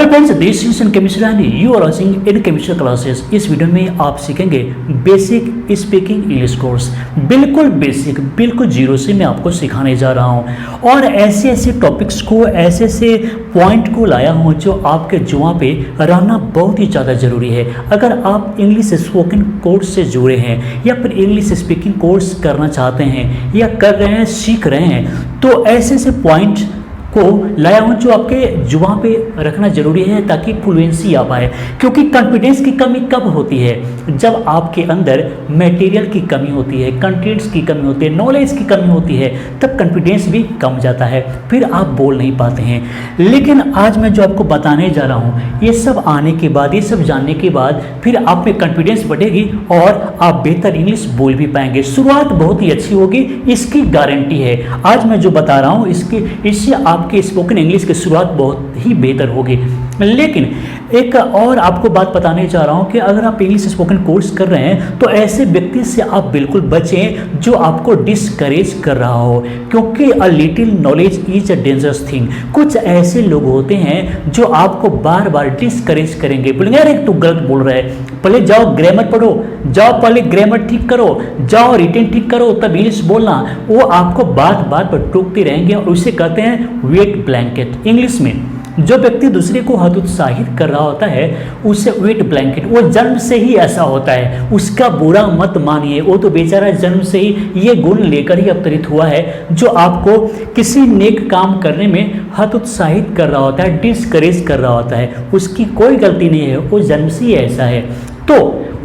Hello friends, this is in chemistry and you are watching in chemistry classes. इस वीडियो में आप सीखेंगे बेसिक स्पीकिंग इंग्लिश कोर्स। बिल्कुल बेसिक, बिल्कुल जीरो से मैं आपको सिखाने जा रहा हूं और ऐसे ऐसे टॉपिक्स को, ऐसे ऐसे पॉइंट को लाया हूं जो आपके जुआ पे रहना बहुत ही ज़्यादा ज़रूरी है। अगर आप इंग्लिश स्पोकन कोर्स से जुड़े हैं या फिर इंग्लिश स्पीकिंग कोर्स करना चाहते हैं या कर रहे हैं, सीख रहे हैं, तो ऐसे ऐसे पॉइंट को लाया हूँ जो आपके जुआ पे रखना जरूरी है ताकि फ्लुएंसी आ पाए। क्योंकि कॉन्फिडेंस की कमी कब होती है? जब आपके अंदर मटेरियल की कमी होती है, कंटेंट्स की कमी होती है, नॉलेज की कमी होती है, तब कॉन्फिडेंस भी कम जाता है, फिर आप बोल नहीं पाते हैं। लेकिन आज मैं जो आपको बताने जा रहा हूँ, ये सब आने के बाद, ये सब जानने के बाद फिर आप में कॉन्फिडेंस बढ़ेगी और आप बेहतर इंग्लिश बोल भी पाएंगे। शुरुआत बहुत ही अच्छी होगी, इसकी गारंटी है। आज मैं जो बता रहा हूँ इससे आपकी स्पोकन इंग्लिश की शुरुआत बहुत ही बेहतर होगी। लेकिन एक और आपको बात बताने जा रहा हूं कि अगर आप इंग्लिश स्पोकन कोर्स कर रहे हैं तो ऐसे व्यक्ति से आप बिल्कुल बचें जो आपको डिस्करेज कर रहा हो, क्योंकि a little knowledge is a dangerous thing. कुछ ऐसे लोग होते हैं जो आपको बार बार डिस्करेज करेंगे, बोलेंगे अरे तू गलत बोल रहा है, पहले जाओ ग्रामर पढ़ो, जाओ पहले ग्रामर ठीक करो, जाओ रिटेन ठीक करो, तब इंग्लिश बोलना। वो आपको बात बात पर टोकते रहेंगे और उसे कहते हैं वेट ब्लैंकेट। इंग्लिश में जो व्यक्ति दूसरे को हतोत्साहित कर रहा होता है उसे वेट ब्लैंकेट, वो जन्म से ही ऐसा होता है, उसका बुरा मत मानिए। वो तो बेचारा जन्म से ही ये गुण लेकर ही अवतरित हुआ है जो आपको किसी नेक काम करने में हतोत्साहित कर रहा होता है, डिस्करेज कर रहा होता है। उसकी कोई गलती नहीं है, वो जन्म से ही ऐसा है। तो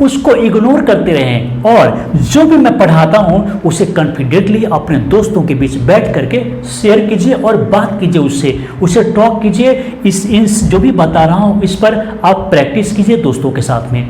उसको इग्नोर करते रहें और जो भी मैं पढ़ाता हूं उसे कॉन्फिडेंटली अपने दोस्तों के बीच बैठ करके शेयर कीजिए और बात कीजिए, उसे टॉक कीजिए। इस जो भी बता रहा हूं इस पर आप प्रैक्टिस कीजिए दोस्तों के साथ में।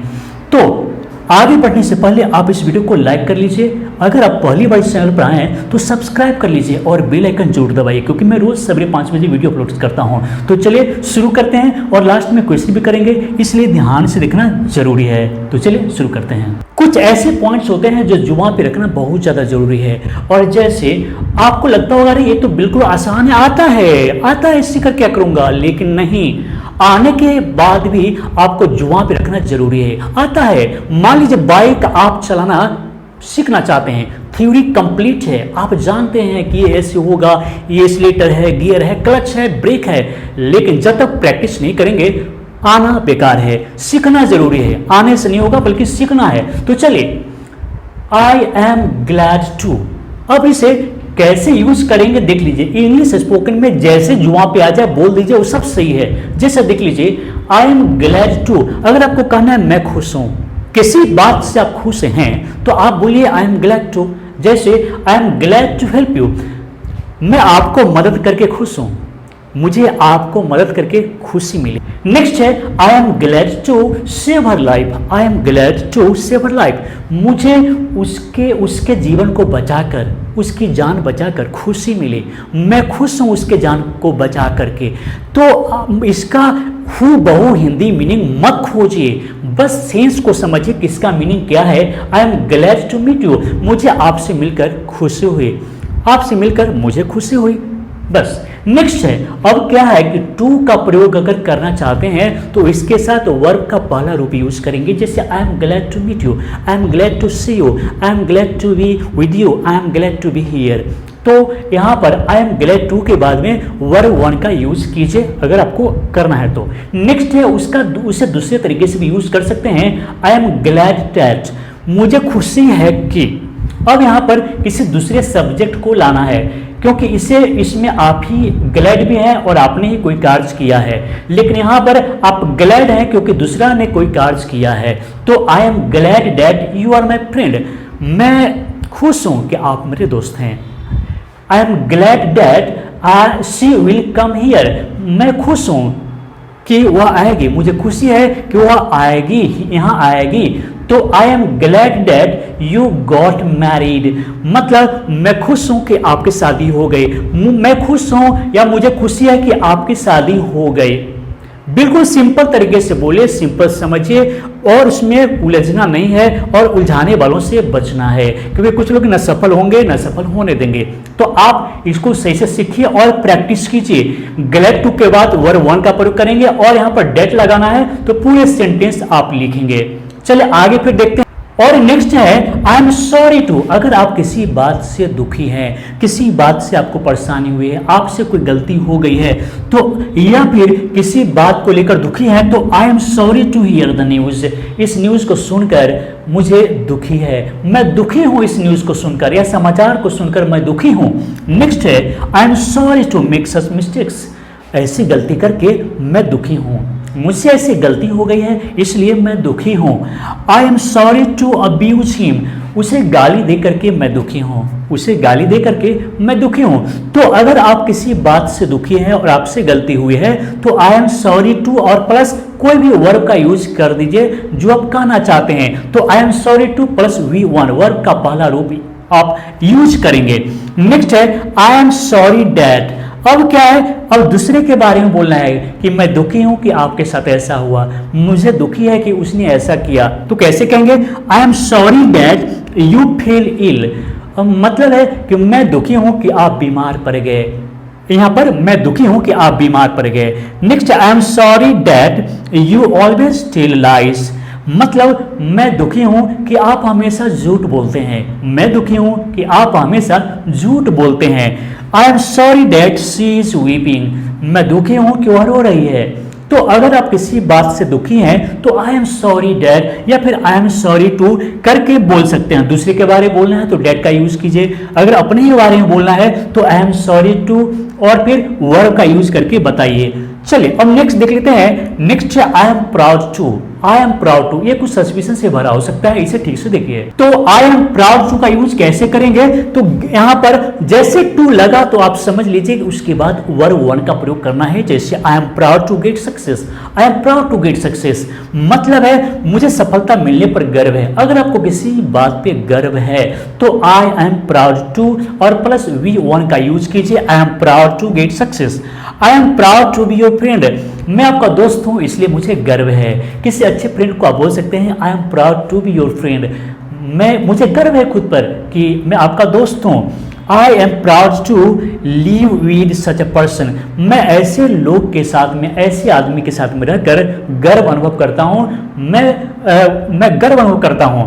तो आगे बढ़ने से पहले आप इस वीडियो को लाइक कर लीजिए। अगर आप पहली बार इस चैनल पर आए हैं तो सब्सक्राइब कर लीजिए और बेल आइकन जरूर दबाइए, क्योंकि मैं रोज सवेरे 5 बजे वीडियो अपलोड करता हूं। तो चलिए शुरू करते हैं और लास्ट में क्वेश्चन भी करेंगे, इसलिए ध्यान से देखना जरूरी है। तो चलिए शुरू करते हैं। कुछ ऐसे पॉइंट्स होते हैं जो जुबान पे रखना बहुत ज्यादा जरूरी है। और जैसे आपको लगता होगा अरे ये तो बिल्कुल आसान है, आता है इसी का क्या करूंगा, लेकिन नहीं, आने के बाद भी आपको जुबान पे रखना जरूरी है। आता है, मान लीजिए बाइक आप चलाना सीखना चाहते हैं, थ्योरी कंप्लीट है, आप जानते हैं कि ये ऐसे होगा, ये एक्सीलरेटर है, गियर है, क्लच है, ब्रेक है, लेकिन जब तक प्रैक्टिस नहीं करेंगे आना बेकार है। सीखना जरूरी है, आने से नहीं होगा बल्कि सीखना है। तो चलिए, आई एम ग्लैड टू, अब इसे कैसे यूज करेंगे देख लीजिए। इंग्लिश स्पोकन में जैसे जुआ पे आ जाए बोल दीजिए, वो सब सही है। जैसे देख लीजिए, आई एम ग्लैड टू, अगर आपको कहना है मैं खुश हूं, किसी बात से आप खुश हैं तो आप बोलिए आई एम ग्लैड टू। जैसे I am glad to help you, मैं आपको मदद करके खुश हूं, मुझे आपको मदद करके खुशी मिली। नेक्स्ट है, I am glad to save her life, I am glad to save her life, मुझे उसके जीवन को बचाकर, उसकी जान बचाकर खुशी मिली, मैं खुश हूं उसके जान को बचा करके। तो इसका हूबहू हिंदी मीनिंग मत खोजिए, बस सेंस को समझिए कि इसका मीनिंग क्या है। I am glad to meet you, मुझे आपसे मिलकर खुशी हुई, आपसे मिलकर मुझे खुशी हुई, बस। नेक्स्ट है, अब क्या है कि टू का प्रयोग अगर करना चाहते हैं तो इसके साथ वर्ब का पहला रूप यूज करेंगे। जैसे I am glad to meet you, I am glad to see you, I am glad to be with you, I am glad to be here. तो यहाँ पर आई एम ग्लैड टू के बाद में वर्ब वन का use कीजिए अगर आपको करना है तो। नेक्स्ट है, उसे दूसरे तरीके से भी यूज कर सकते हैं, आई एम ग्लैड दैट, मुझे खुशी है कि। अब यहाँ पर किसी दूसरे सब्जेक्ट को लाना है, क्योंकि इसमें आप ही ग्लैड भी हैं और आपने ही कोई कार्य किया है, लेकिन यहाँ पर आप ग्लैड हैं क्योंकि दूसरा ने कोई कार्य किया है। तो I am glad that you are my friend, मैं खुश हूँ कि आप मेरे दोस्त हैं। I am glad that she will come here, मैं खुश हूँ कि वह आएगी, मुझे खुशी है कि वह आएगी, यहाँ आएगी। तो I am glad that you got married, मतलब मैं खुश हूं कि आपकी शादी हो गई, मैं खुश हूं या मुझे खुशी है कि आपकी शादी हो गई। बिल्कुल सिंपल तरीके से बोले, सिंपल समझिए, और उसमें उलझना नहीं है और उलझाने वालों से बचना है, क्योंकि कुछ लोग न सफल होंगे न सफल होने देंगे। तो आप इसको सही से सीखिए और प्रैक्टिस कीजिए। ग्लैड टू के बाद वर्ब वन का प्रयोग करेंगे और यहाँ पर डेट लगाना है, तो पूरे सेंटेंस आप लिखेंगे। चलिए आगे फिर देखते हैं। और नेक्स्ट है आई एम सॉरी टू। अगर आप किसी बात से दुखी हैं, किसी बात से आपको परेशानी हुई है, आपसे कोई गलती हो गई है, तो या फिर किसी बात को लेकर दुखी है, तो I am sorry to hear the news. इस न्यूज को सुनकर मुझे दुखी है, मैं दुखी हूं इस न्यूज को सुनकर, या समाचार को सुनकर मैं दुखी हूं। नेक्स्ट है I am sorry to make such mistakes. ऐसी गलती करके मैं दुखी हूं, मुझसे ऐसी गलती हो गई है इसलिए मैं दुखी हूं। I am sorry to abuse him. उसे गाली दे करके मैं दुखी हूं, उसे गाली दे करके मैं दुखी हूं। तो अगर आप किसी बात से दुखी हैं और आपसे गलती हुई है, तो आई एम सॉरी टू और प्लस कोई भी वर्ब का यूज कर दीजिए जो आप कहना चाहते हैं। तो I am sorry two plus V1 verb का पहला रूप आप यूज करेंगे। नेक्स्ट है आई एम सॉरी डैट। अब क्या है, अब दूसरे के बारे में बोलना है कि मैं दुखी हूं कि आपके साथ ऐसा हुआ, मुझे दुखी है कि उसने ऐसा किया। तो कैसे कहेंगे, I am sorry that you feel ill. मतलब है कि मैं दुखी हूं कि आप बीमार पड़ गए। यहां पर मैं दुखी हूं कि आप बीमार पड़ गए। Next I am sorry that you always tell lies. मतलब मैं दुखी हूं कि आप हमेशा झूठ बोलते हैं, मैं दुखी हूं कि आप हमेशा झूठ बोलते हैं। I am sorry that she is weeping. मैं दुखी हूं कि वह रो रही है। तो अगर आप किसी बात से दुखी हैं तो आई एम सॉरी डैट या फिर आई एम सॉरी टू करके बोल सकते हैं। दूसरे के बारे में बोलना है तो डैट का यूज कीजिए, अगर अपने ही बारे में बोलना है तो आई एम सॉरी टू और फिर वर्ब का यूज करके बताइए। चलिए अब नेक्स्ट देख लेते हैं। नेक्स्ट है I am proud to. I am proud to, ये कुछ सस्पिशन से भरा हो सकता है, इसे ठीक से देखिए। तो आई एम प्राउड टू का यूज कैसे करेंगे, तो यहां पर जैसे टू लगा तो आप समझ लीजिए कि उसके बाद वर्ब वन का प्रयोग करना है। जैसे I am proud to get success, I am proud to get success मतलब है मुझे सफलता मिलने पर गर्व है। अगर आपको किसी बात पे गर्व है तो आई एम प्राउड टू और प्लस V1 का यूज कीजिए। I am proud to get success. I am proud to be your friend. मैं आपका दोस्त हूं इसलिए मुझे गर्व है। किसी अच्छे फ्रेंड को आप बोल सकते हैं I am proud to be your friend. मुझे गर्व है खुद पर कि मैं आपका दोस्त हूं। I am proud to live with such a person. मैं ऐसे लोग के साथ में, ऐसे आदमी के साथ में रहकर गर्व अनुभव करता हूं। मैं गर्व अनुभव करता हूं,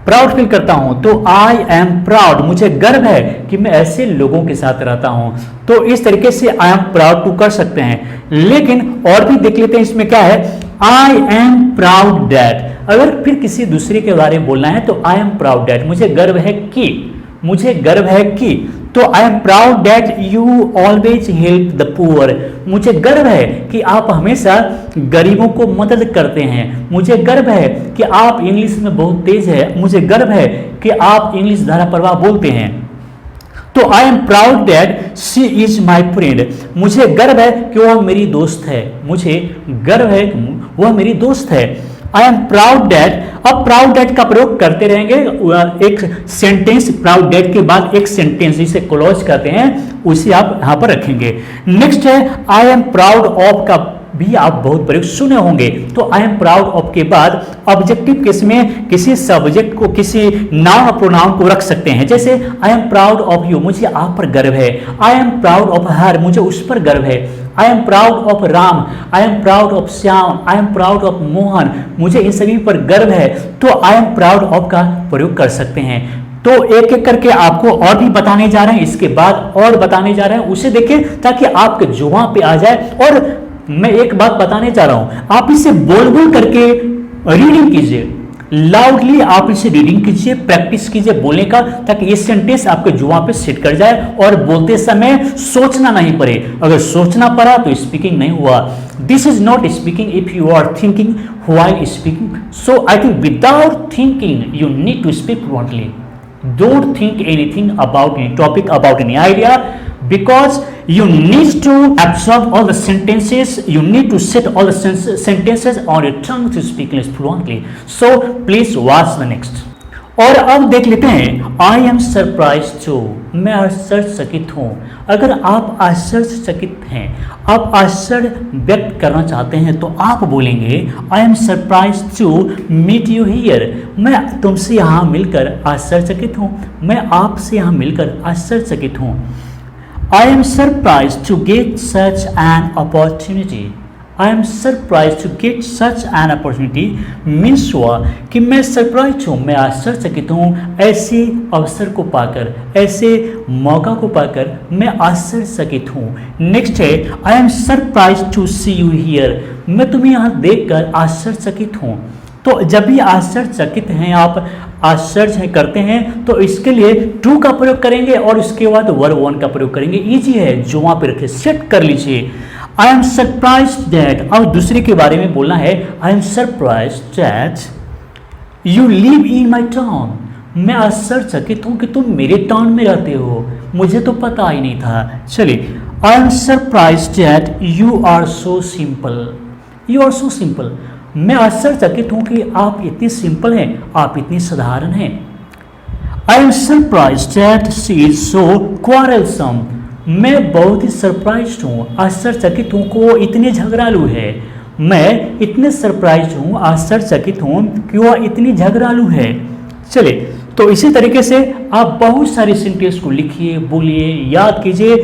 प्राउड फील करता हूं। तो आई एम प्राउड, मुझे गर्व है कि मैं ऐसे लोगों के साथ रहता हूं। तो इस तरीके से आई एम प्राउड टू कर सकते हैं। लेकिन और भी देख लेते हैं इसमें क्या है, आई एम प्राउड दैट। अगर फिर किसी दूसरे के बारे में बोलना है तो आई एम प्राउड दैट, मुझे गर्व है कि, मुझे गर्व है कि। तो I am proud that you always help the poor. मुझे गर्व है कि आप हमेशा गरीबों को मदद करते हैं। मुझे गर्व है कि आप इंग्लिश में बहुत तेज है। मुझे गर्व है कि आप इंग्लिश धाराप्रवाह बोलते हैं। तो I am proud that she is my friend. मुझे गर्व है कि वह मेरी दोस्त है। मुझे गर्व है कि वह मेरी दोस्त है। I am proud that. अब प्राउड दैट का प्रयोग करते रहेंगे। एक सेंटेंस प्राउड दैट के बाद एक सेंटेंस जिसे क्लोज कहते हैं उसे आप यहां पर रखेंगे। नेक्स्ट है आई एम प्राउड ऑफ का भी आप बहुत प्रयोग सुने होंगे। तो आई एम प्राउड ऑफ के बाद ऑब्जेक्टिव केस में किसी सब्जेक्ट को, किसी नाउन और प्रोनाउन को रख सकते हैं। जैसे I am proud of you, मुझे आप पर गर्व है। I am proud of her, मुझे उस पर गर्व है। I am proud of Ram, I am proud of Shyam, I am proud of Mohan, मुझे इन सभी पर गर्व है। तो आई एम प्राउड ऑफ का प्रयोग कर सकते हैं। तो एक एक करके आपको और भी बताने जा रहे हैं, इसके बाद और बताने जा रहे हैं, उसे देखें ताकि आपके जुबान पे आ जाए। और मैं एक बात बताने जा रहा हूं, आप इसे बोल बोल करके रीडिंग कीजिए, लाउडली आप इसे रीडिंग कीजिए, प्रैक्टिस कीजिए बोलने का, ताकि ये सेंटेंस आपके जुबान पे सेट कर जाए और बोलते समय सोचना नहीं पड़े। अगर सोचना पड़ा तो स्पीकिंग नहीं हुआ। This is not speaking if you are thinking while speaking. So I think without thinking you need to speak fluently. Don't think anything about any topic, about any idea, because you need to absorb all the sentences. You need to set all the sentences on your tongue to speak English fluently. So please watch the next. और अब देख लेते हैं I am surprise to, मैं आश्चर्यचकित हूँ। अगर आप आश्चर्यचकित हैं, आप आश्चर्य व्यक्त करना चाहते हैं तो आप बोलेंगे I am surprise to meet you here, मैं तुमसे यहाँ मिलकर आश्चर्यचकित हूँ, मैं आपसे यहाँ मिलकर आश्चर्यचकित हूँ। I am surprise to get such an opportunity, I am surprise to get such an opportunity means हुआ कि मैं सरप्राइज हूँ, मैं आश्चर्यचकित हूँ ऐसे अवसर को पाकर, ऐसे मौका को पाकर मैं आश्चर्यचकित हूँ। नेक्स्ट है I am surprise to see you here, मैं तुम्हें यहाँ देखकर आश्चर्यचकित हूँ। तो जब भी आश्चर्यचकित हैं आप, आश्चर्य करते हैं तो इसके लिए टू का प्रयोग करेंगे और उसके बाद वर्ब वन का प्रयोग करेंगे। इजी है, जो वहाँ पे रखे सेट कर लीजिए। आई एम सरप्राइज दैट, अब दूसरे के बारे में बोलना है। I am surprise that you live in my town, मैं आश्चर्यचकित हूँ कि तुम मेरे टाउन में रहते हो, मुझे तो पता ही नहीं था। चलिए, I am surprise that you are so simple, you are so simple, मैं आश्चर्यचकित हूँ कि आप इतनी सिंपल हैं, आप इतनी साधारण हैं। I am surprise that she is so quarrelsome, मैं बहुत ही सरप्राइज हूँ, आश्चर्यचकित हूँ कि वो इतने झगड़ालू है। मैं इतने सरप्राइज हूँ, आश्चर्यचकित हूँ कि वह इतनी झगड़ालू है। चलिए, तो इसी तरीके से आप बहुत सारे सेंटेंस को लिखिए, बोलिए, याद कीजिए,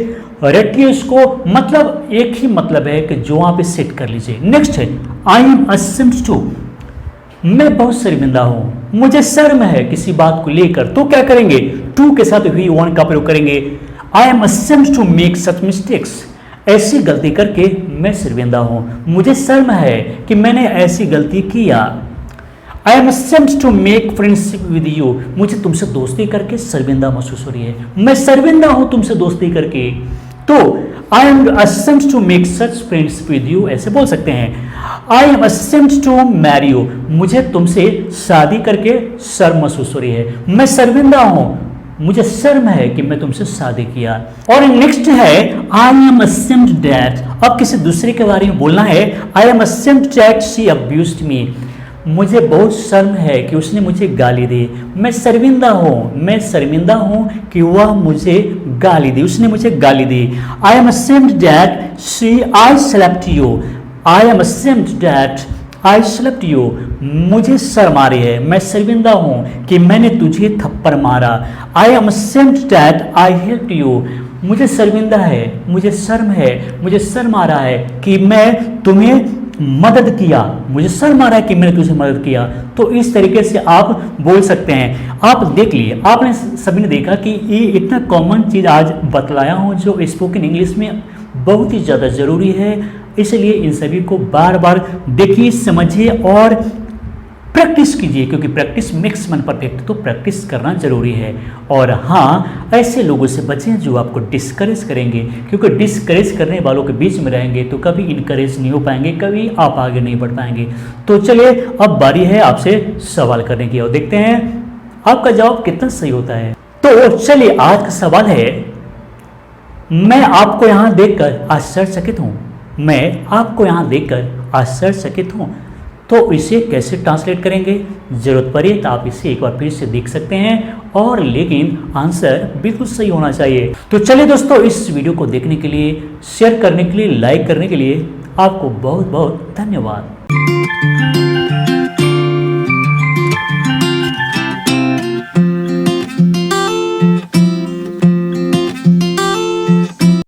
रटिए इसको, मतलब एक ही मतलब है कि जो वहाँ पे सेट कर लीजिए। नेक्स्ट है आई एम असेम्ड टू, मैं बहुत शर्मिंदा हूँ, मुझे शर्म है किसी बात को लेकर, तो क्या करेंगे, टू के साथ वी वन का प्रयोग करेंगे। I am ashamed to make such mistakes, ऐसी गलती करके मैं शर्मिंदा हूँ, मुझे शर्म है कि मैंने ऐसी गलती किया। I am ashamed to make friendship with you, मुझे तुमसे दोस्ती करके शर्मिंदा महसूस हो रही है, मैं शर्मिंदा हूँ तुमसे दोस्ती करके। तो I am ashamed to make such friends with you, ऐसे बोल सकते हैं। I am ashamed to marry you, मुझे तुमसे शादी करके शर्म महसूस हो रही है, मैं शर्मिंदा हूँ, मुझे शर्म है कि मैं तुमसे शादी किया। और नेक्स्ट है आई एम असेम्ड दैट, अब किसी दूसरे के बारे में बोलना है। I am ashamed that she abused me, मुझे बहुत शर्म है कि उसने मुझे गाली दी, मैं शर्मिंदा हूँ कि वह मुझे गाली दी, उसने मुझे गाली दी। I am ashamed that she I slapped you, I am ashamed that I slapped you, मुझे शर्म आ रही है, मैं शर्मिंदा हूँ कि मैंने तुझे थप्पड़ मारा। आई am ashamed that I helped you, मुझे शर्मिंदा है, मुझे शर्म है, मुझे शर्म आ रहा है कि मैं तुम्हें मदद किया, मुझे शर्म आ रहा है कि मैंने तुझे मदद किया। तो इस तरीके से आप बोल सकते हैं। आप देख लिए, आपने सभी ने देखा कि ये इतना कॉमन चीज़ आज बतलाया हूँ जो स्पोकन इंग्लिश में बहुत ही ज़्यादा ज़रूरी है, इसलिए इन सभी को बार बार देखिए, समझिए और प्रैक्टिस कीजिए, क्योंकि प्रैक्टिस मेक्स मैन परफेक्ट, तो प्रैक्टिस करना जरूरी है। और हाँ, ऐसे लोगों से बचें जो आपको डिस्करेज करेंगे, क्योंकि डिस्करेज करने वालों के बीच में रहेंगे तो कभी इनकरेज नहीं हो पाएंगे, कभी आप आगे नहीं बढ़ पाएंगे। तो चलिए, अब बारी है आपसे सवाल करने की और देखते हैं आपका जवाब कितना सही होता है। तो चलिए, आज का सवाल है, मैं आपको यहाँ देखकर आश्चर्यचकित हूँ, मैं आपको यहाँ देखकर आश्चर्यचकित हूँ। तो इसे कैसे ट्रांसलेट करेंगे, जरूरत पड़े तो आप इसे एक बार फिर से देख सकते हैं, और लेकिन आंसर बिल्कुल सही होना चाहिए। तो चलिए दोस्तों, इस वीडियो को देखने के लिए, शेयर करने के लिए, लाइक करने के लिए आपको बहुत बहुत धन्यवाद।